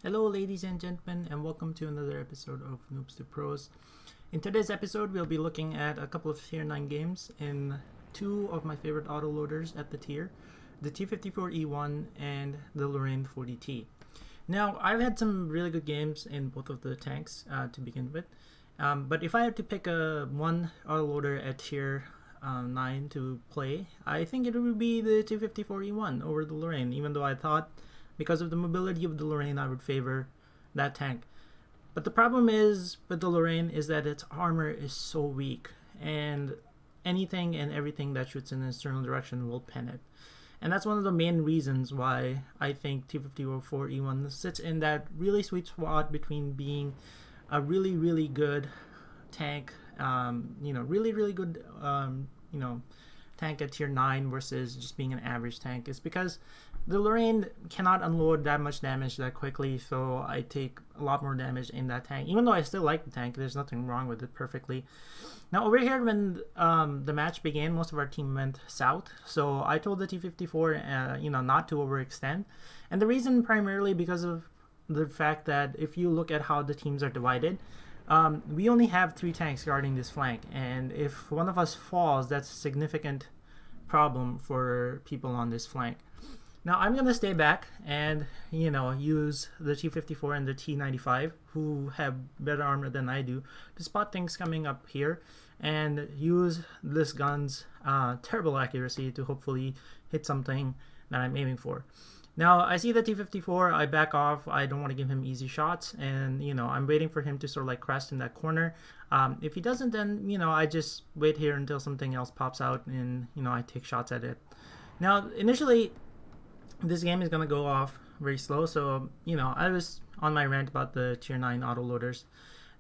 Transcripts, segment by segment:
Hello, ladies and gentlemen, and welcome to another episode of Noobs to Pros. In today's episode, we'll be looking at a couple of Tier 9 games in two of my favorite autoloaders at the tier, the T54E1 and the Lorraine 40T. Now, I've had some really good games in both of the tanks to begin with, but if I had to pick one autoloader at Tier 9 to play, I think it would be the T54E1 over the Lorraine, even though I thought because of the mobility of the Lorraine, I would favor that tank. But the problem is with the Lorraine is that its armor is so weak, and anything and everything that shoots in an external direction will pen it. And that's one of the main reasons why I think T54E1 sits in that really sweet spot between being a really good tank, really good, tank at tier 9 versus just being an average tank. Is because the Lorraine cannot unload that much damage that quickly, so I take a lot more damage in that tank. Even though I still like the tank, there's nothing wrong with it perfectly. Now over here, when the match began, most of our team went south, so I told the T54, not to overextend. And the reason primarily because of the fact that if you look at how the teams are divided, we only have 3 tanks guarding this flank, and if one of us falls, that's a significant problem for people on this flank. Now I'm going to stay back and, use the T54 and the T95, who have better armor than I do, to spot things coming up here and use this gun's terrible accuracy to hopefully hit something that I'm aiming for. Now I see the T54, I back off, I don't want to give him easy shots, and I'm waiting for him to sort of like crest in that corner. If he doesn't, then I just wait here until something else pops out and I take shots at it. Now initially this game is going to go off very slow, so I was on my rant about the tier 9 autoloaders.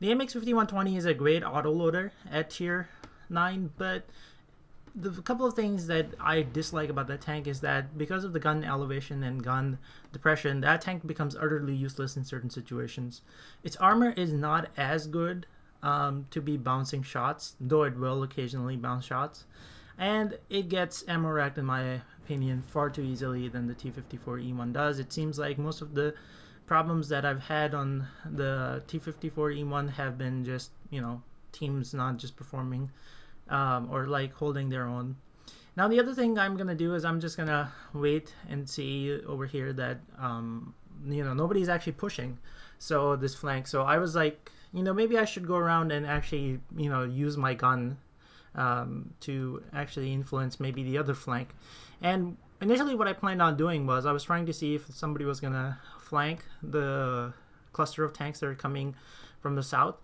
The MX5120 is a great autoloader at tier 9, but the couple of things that I dislike about that tank is that because of the gun elevation and gun depression, that tank becomes utterly useless in certain situations. Its armor is not as good to be bouncing shots, though it will occasionally bounce shots, and it gets ammo racked, in my opinion, far too easily than the T54E1 does. It seems like most of the problems that I've had on the T54E1 have been just teams not just performing or like holding their own. Now the other thing I'm gonna do is I'm just gonna wait and see over here that nobody's actually pushing this flank. So I was like, maybe I should go around and actually use my gun to actually influence maybe the other flank. And initially what I planned on doing was I was trying to see if somebody was gonna flank the cluster of tanks that are coming from the south,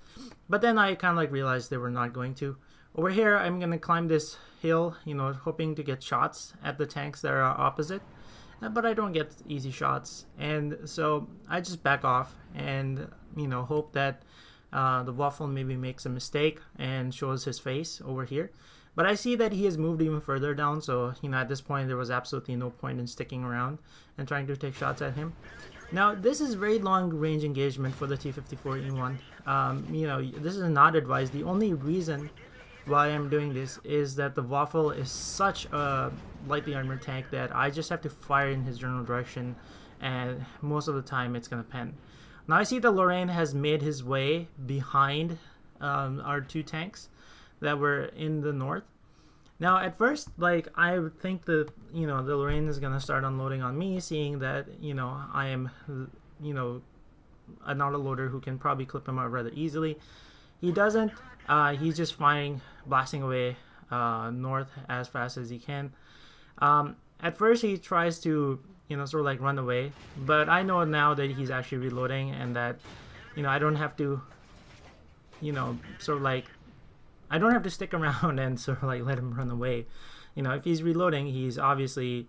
but then I kind of like realized they were not going to. Over here I'm gonna climb this hill, hoping to get shots at the tanks that are opposite, but I don't get easy shots, and so I just back off and hope that the waffle maybe makes a mistake and shows his face over here. But I see that he has moved even further down, so at this point there was absolutely no point in sticking around and trying to take shots at him. Now this is very long range engagement for the T54E1. This is not advised. The only reason why I'm doing this is that the waffle is such a lightly armored tank that I just have to fire in his general direction, and most of the time it's gonna pen. Now I see the Lorraine has made his way behind our 2 tanks that were in the north. Now at first, I would think that the Lorraine is gonna start unloading on me, seeing that I am an autoloader who can probably clip him out rather easily. He doesn't. He's just flying, blasting away north as fast as he can. At first he tries to sort of like run away, but I know now that he's actually reloading, and that I don't have to I don't have to stick around and sort of like let him run away. If he's reloading, he's obviously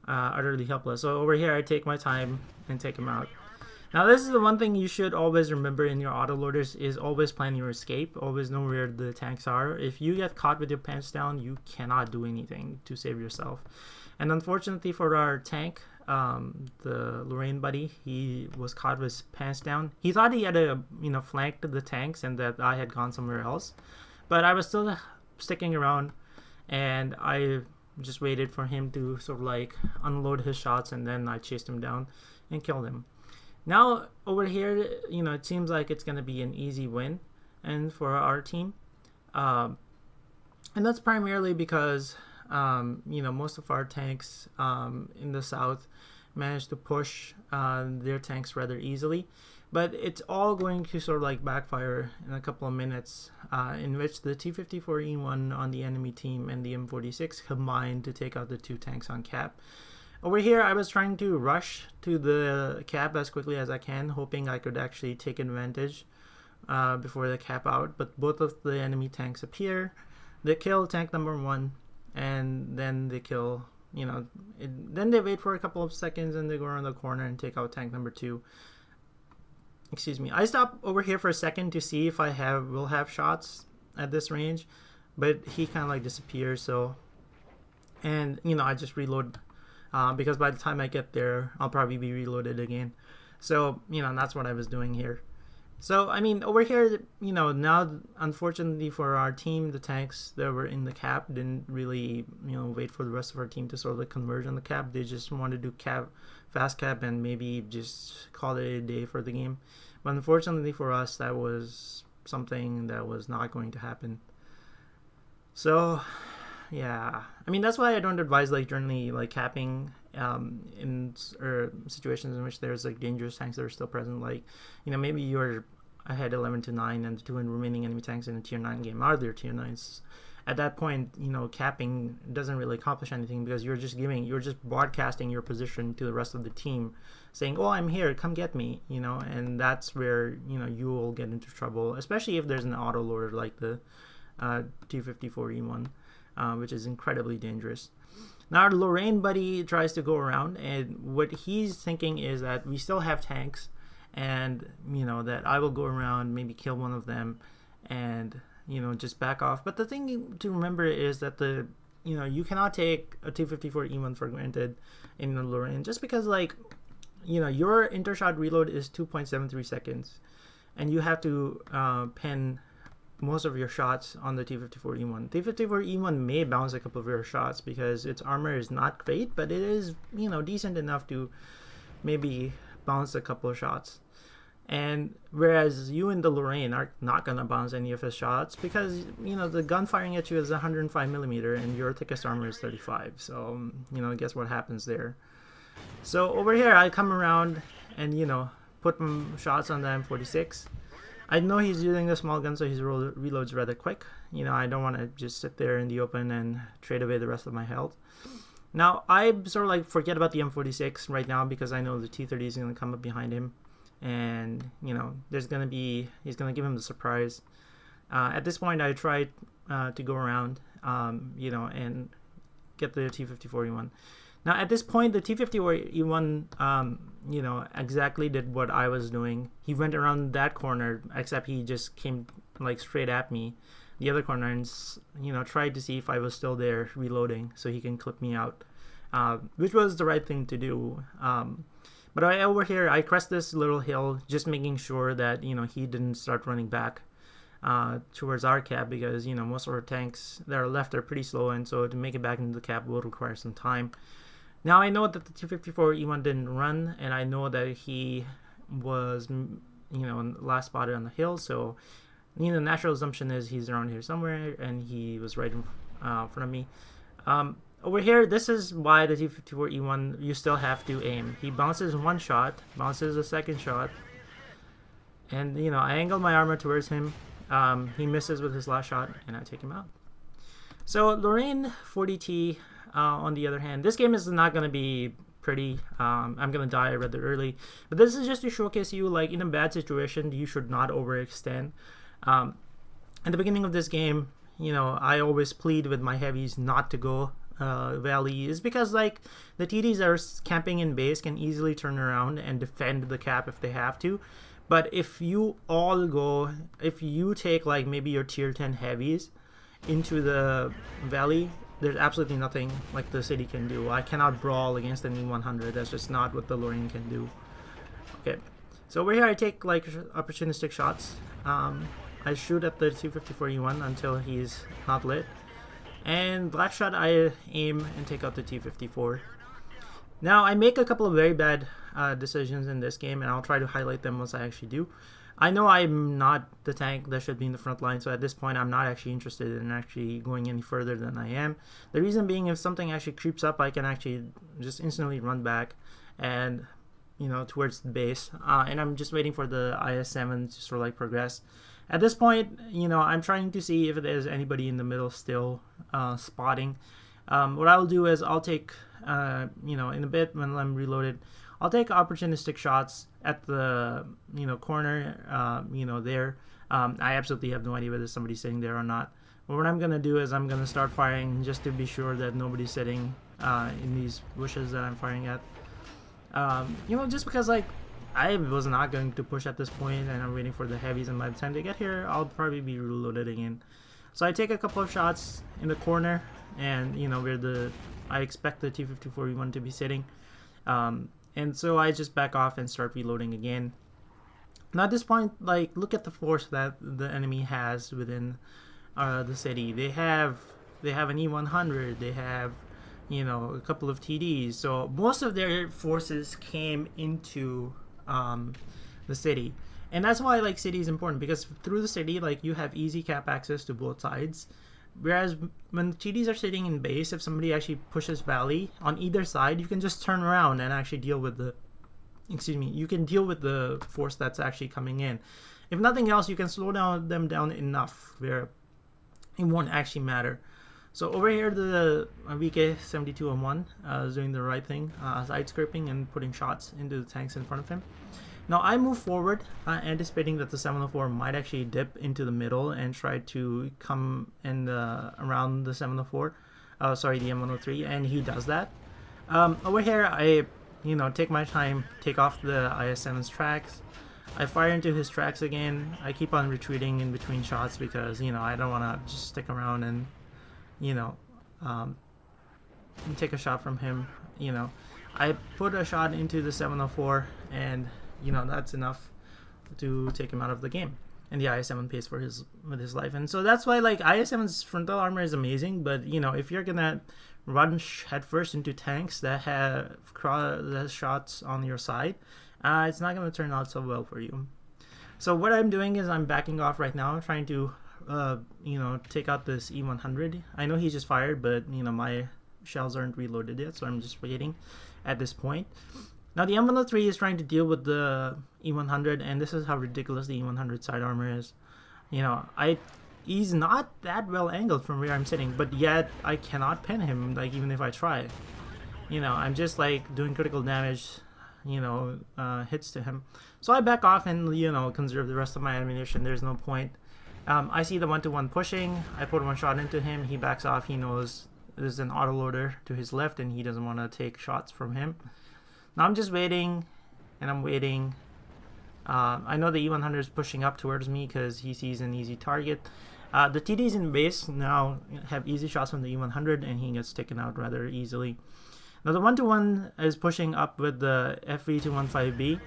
utterly helpless. So over here I take my time and take him out. Now this is the one thing you should always remember in your autoloaders, is always plan your escape. Always know where the tanks are. If you get caught with your pants down, you cannot do anything to save yourself. And unfortunately for our tank, the Lorraine buddy, he was caught with his pants down. He thought he had flanked the tanks and that I had gone somewhere else, but I was still sticking around, and I just waited for him to sort of like unload his shots, and then I chased him down and killed him. Now over here, you know, it seems like it's gonna be an easy win, and for our team, um, and that's primarily because you know, most of our tanks in the south managed to push their tanks rather easily. But it's all going to sort of like backfire in a couple of minutes, in which the T-54E1 on the enemy team and the M46 combined to take out the 2 tanks on cap. Over here, I was trying to rush to the cap as quickly as I can, hoping I could actually take advantage before the cap out. But both of the enemy tanks appear. They kill tank number 1, and then they kill, you know, then they wait for a couple of seconds and they go around the corner and take out tank number 2. Excuse me. I stop over here for a second to see if I will have shots at this range, but he kind of like disappears. So, and you know, I just reload because by the time I get there, I'll probably be reloaded again. So, you know, that's what I was doing here. So, I mean, over here, you know, now unfortunately for our team, the tanks that were in the cap didn't really, you know, wait for the rest of our team to sort of like converge on the cap. They just wanted to fast cap and maybe just call it a day for the game. But unfortunately for us, that was something that was not going to happen. So yeah, I mean, that's why I don't advise like generally like capping in situations in which there's like dangerous tanks that are still present. Like, you know, maybe you're ahead 11-9 and the 2 remaining enemy tanks in a tier 9 game are their tier 9s. At that point, you know, capping doesn't really accomplish anything because you're just broadcasting your position to the rest of the team, saying, "Oh, I'm here, come get me," you know, and that's where, you know, you will get into trouble, especially if there's an autoloader like the T-54E1, which is incredibly dangerous. Now our Lorraine buddy tries to go around, and what he's thinking is that we still have tanks, and you know that I will go around, maybe kill one of them, and you know, just back off. But the thing to remember is that you know, you cannot take a T-54E1 for granted in the Lorraine, just because, like, you know, your intershot reload is 2.73 seconds, and you have to pen most of your shots on the T-54E1. T-54E1 may bounce a couple of your shots because its armor is not great, but it is, you know, decent enough to maybe bounce a couple of shots. And whereas you in the Lorraine are not gonna bounce any of his shots because, you know, the gun firing at you is 105mm and your thickest armor is 35. So, you know, guess what happens there. So over here I come around and, you know, put shots on the M46. I know he's using a small gun, so his reloads rather quick. You know, I don't want to just sit there in the open and trade away the rest of my health. Now I sort of like forget about the M46 right now because I know the T-30 is gonna come up behind him. And you know, he's gonna give him the surprise. At this point, I tried to go around, you know, and get the T-54E1. Now, at this point, the T-54E1, you know, exactly did what I was doing. He went around that corner, except he just came like straight at me, the other corner, and you know, tried to see if I was still there, reloading, so he can clip me out, which was the right thing to do. But over here, I crest this little hill, just making sure that, you know, he didn't start running back towards our cap because, you know, most of our tanks that are left are pretty slow, and so to make it back into the cap will require some time. Now I know that the T-54E1 didn't run, and I know that he was, you know, last spotted on the hill, so, you know, the natural assumption is he's around here somewhere, and he was right in front of me. Over here, this is why the T-54E1, you still have to aim. He bounces one shot, bounces a second shot, and, you know, I angle my armor towards him. He misses with his last shot, and I take him out. So, Lorraine 40T, on the other hand, this game is not going to be pretty. I'm going to die rather early. But this is just to showcase you, like, in a bad situation, you should not overextend. At the beginning of this game, you know, I always plead with my heavies not to go valley, is because, like, the TDs that are camping in base can easily turn around and defend the cap if they have to. But if you take like maybe your tier 10 heavies into the valley, there's absolutely nothing like the city can do. I cannot brawl against an E100. That's just not what the Lorraine can do. Okay, so over here I take like opportunistic shots. I shoot at the T-54E1 until he's not lit. And black shot, I aim and take out the T-54. Now I make a couple of very bad decisions in this game, and I'll try to highlight them once I actually do. I know I'm not the tank that should be in the front line, so at this point I'm not actually interested in actually going any further than I am. The reason being, if something actually creeps up, I can actually just instantly run back and, you know, towards the base, and I'm just waiting for the IS-7 to sort of like progress. At this point, you know, I'm trying to see if there's anybody in the middle still spotting. What I'll do is I'll take, you know, in a bit when I'm reloaded, I'll take opportunistic shots at the, you know, corner, you know, there. I absolutely have no idea whether somebody's sitting there or not. But what I'm going to do is I'm going to start firing just to be sure that nobody's sitting in these bushes that I'm firing at. You know, just because, like, I was not going to push at this point, and I'm waiting for the heavies, and by the time they get here, I'll probably be reloaded again. So I take a couple of shots in the corner, and, you know, where I expect the T-54E1 to be sitting. And so I just back off and start reloading again. Now at this point, like, look at the force that the enemy has within the city. They have an E100. They have, you know, a couple of TDs. So most of their forces came into the city, and that's why, like, city is important, because through the city, like, you have easy cap access to both sides. Whereas when TDs are sitting in base, if somebody actually pushes valley on either side, you can just turn around and actually deal with the, you can deal with the force that's actually coming in. If nothing else, you can slow them down enough where it won't actually matter. So over here, the VK-7201 is doing the right thing, side scraping and putting shots into the tanks in front of him. Now I move forward, anticipating that the 704 might actually dip into the middle and try to come in around the 704, sorry, the M103, and he does that. Over here, I, you know, take my time, take off the IS-7's tracks. I fire into his tracks again. I keep on retreating in between shots because, you know, I don't want to just stick around and, you know, take a shot from him. You know, I put a shot into the 704, and, you know, that's enough to take him out of the game. And the IS-7 pays for with his life. And so that's why, like, IS-7's frontal armor is amazing, but, you know, if you're gonna run headfirst into tanks that have shots on your side, it's not gonna turn out so well for you. So what I'm doing is I'm backing off right now, trying to you know, take out this E100. I know he just fired, but, you know, my shells aren't reloaded yet, so I'm just waiting at this point. Now the M103 is trying to deal with the E100, and this is how ridiculous the E100 side armor is. You know, he's not that well angled from where I'm sitting, but yet I cannot pin him, like, even if I try. You know, I'm just, like, doing critical damage, you know, hits to him. So I back off and, you know, conserve the rest of my ammunition. There's no point. I see the 1-to-1 pushing. I put one shot into him. He backs off. He knows there's an autoloader to his left, and he doesn't want to take shots from him. Now I'm just waiting, and I'm waiting. I know the E100 is pushing up towards me because he sees an easy target. The TDs in base now have easy shots from the E100, and he gets taken out rather easily. Now the 1-to-1 is pushing up with the FV215B.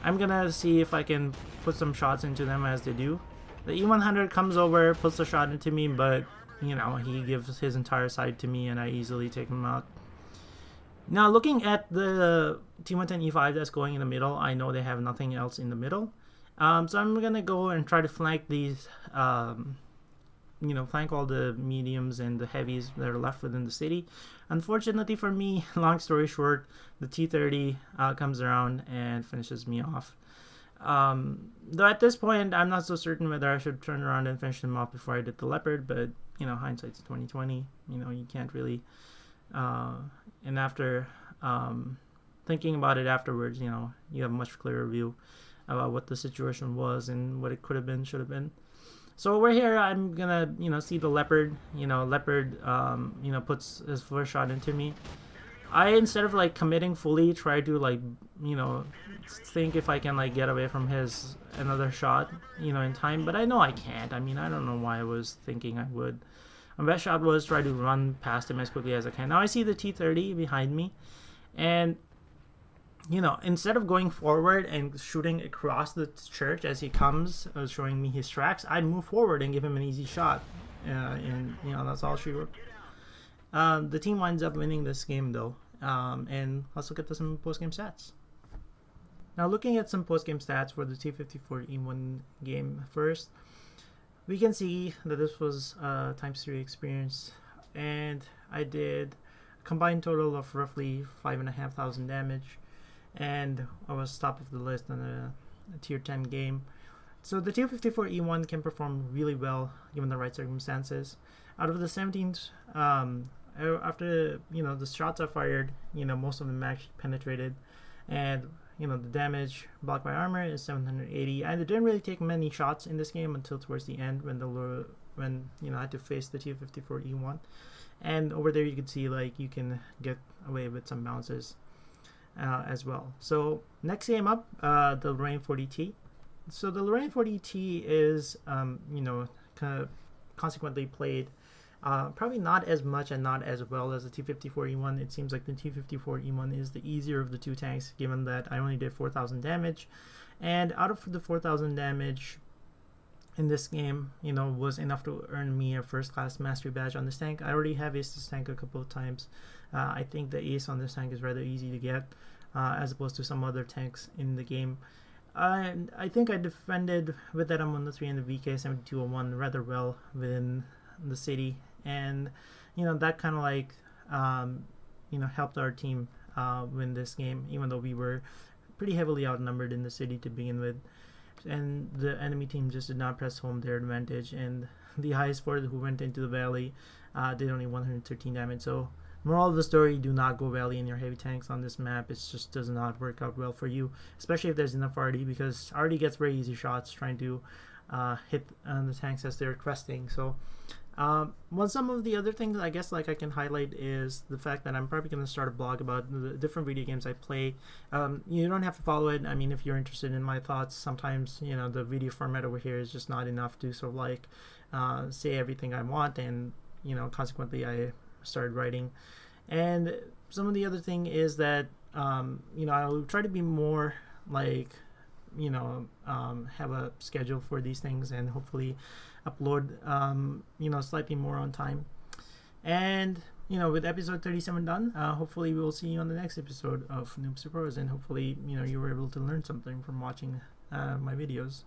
I'm gonna see if I can put some shots into them as they do. The E100 comes over, puts a shot into me, but, you know, he gives his entire side to me, and I easily take him out. Now, looking at the T110E5 that's going in the middle, I know they have nothing else in the middle. So I'm going to go and try to flank these, you know, flank all the mediums and the heavies that are left within the city. Unfortunately for me, long story short, the T30 comes around and finishes me off. Though at this point, I'm not so certain whether I should turn around and finish him off before I did the leopard, but, you know, hindsight's 20/20. You know, you can't really, and after thinking about it afterwards, you know, you have a much clearer view about what the situation was and what it could have been, should have been. So over here, I'm gonna, you know, see the leopard. You know, leopard, you know, puts his first shot into me. I, instead of, like, committing fully, try to, like, you know, think if I can, like, get away from his another shot, you know, in time. But I know I can't. I mean, I don't know why I was thinking I would. My best shot was try to run past him as quickly as I can. Now I see the T30 behind me, and, you know, instead of going forward and shooting across the church as he comes, showing me his tracks, I move forward and give him an easy shot, and, you know, that's all she wrote. The team winds up winning this game, though, and let's look at some post-game stats. Now, looking at some post-game stats for the T54E1 game first, we can see that this was a ×3 experience, and I did a combined total of roughly 5,500 damage, and I was top of the list on a tier 10 game. So the T54E1 can perform really well given the right circumstances. Out of the 17, after the shots I fired, most of them actually penetrated, and the damage blocked by armor is 780. I didn't really take many shots in this game until towards the end when I had to face the T54E1, and over there you can see like you can get away with some bounces as well. So next game up, the Lorraine 40T. So the Lorraine 40T is kind of consequently played probably not as much and not as well as the T54E1. It seems like the T54E1 is the easier of the two tanks, given that I only did 4,000 damage, and out of the 4,000 damage in this game, was enough to earn me a first class mastery badge on this tank. I already have aced this tank a couple of times. I think the ace on this tank is rather easy to get as opposed to some other tanks in the game. I think I defended with that M103 and the VK7201 rather well within the city, and that kind of like helped our team win this game, even though we were pretty heavily outnumbered in the city to begin with, and the enemy team just did not press home their advantage, and the highest forward who went into the valley did only 113 damage. So moral of the story, do not go valley in your heavy tanks on this map. It just does not work out well for you, especially if there's enough RD, because RD gets very easy shots trying to hit the tanks as they're cresting. So some of the other things I guess like I can highlight is the fact that I'm probably going to start a blog about the different video games I play. You don't have to follow it. I mean, if you're interested in my thoughts, sometimes the video format over here is just not enough to sort of like say everything I want, and consequently I started writing. And some of the other thing is that I'll try to be more like have a schedule for these things, and hopefully upload slightly more on time. And with episode 37 done, hopefully we will see you on the next episode of Noobs to Pros, and hopefully you were able to learn something from watching my videos.